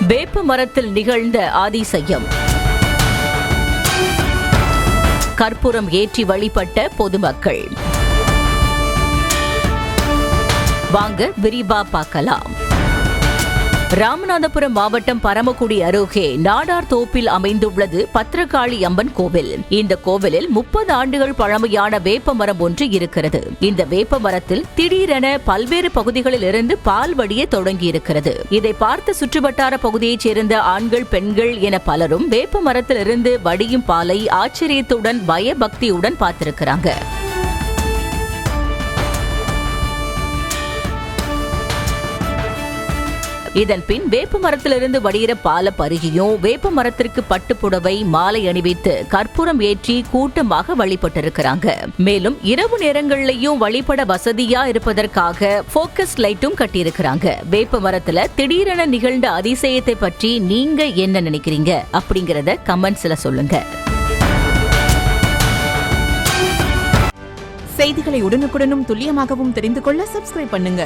வேப்ப மரத்தில் நிகழ்ந்த அதிசயம். கற்பூரம் ஏற்றி வழிபட்ட பொதுமக்கள். வாங்க விரிவா பார்க்கலாம். ராமநாதபுரம் மாவட்டம் பரமக்குடி அருகே நாடார் தோப்பில் அமைந்துள்ளது பத்திரகாளி அம்மன் கோவில். இந்த கோவிலில் 30 ஆண்டுகள் பழமையான வேப்ப மரம் ஒன்று இருக்கிறது. இந்த வேப்ப மரத்தில் திடீரென பல்வேறு பகுதிகளில் இருந்து பால் வடிய தொடங்கியிருக்கிறது. இதை பார்த்த சுற்றுவட்டார பகுதியைச் சேர்ந்த ஆண்கள், பெண்கள் என பலரும் வேப்ப மரத்தில் இருந்து வடியும் பாலை ஆச்சரியத்துடன் பயபக்தியுடன் பார்த்திருக்கிறாங்க. இதன் பின் வேப்ப மரத்திலிருந்து வடிகிற பால பருகியும் வேப்ப மரத்திற்கு பட்டு புடவை, மாலை அணிவித்து கற்பூரம் ஏற்றி கூட்டமாக வழிபட்டிருக்கிறாங்க. மேலும் இரவு நேரங்களிலையும் வழிபட வசதியா இருப்பதற்காக போக்கஸ் லைட்டும் கட்டியிருக்கிறாங்க. வேப்ப மரத்துல திடீரென நிகழ்ந்த அதிசயத்தை பற்றி நீங்க என்ன நினைக்கிறீங்க அப்படிங்கறத கமெண்ட்ஸ்ல சொல்லுங்க. செய்திகளை உடனுக்குடனும் துல்லியமாகவும் தெரிந்து கொள்ள சப்ஸ்கிரைப் பண்ணுங்க.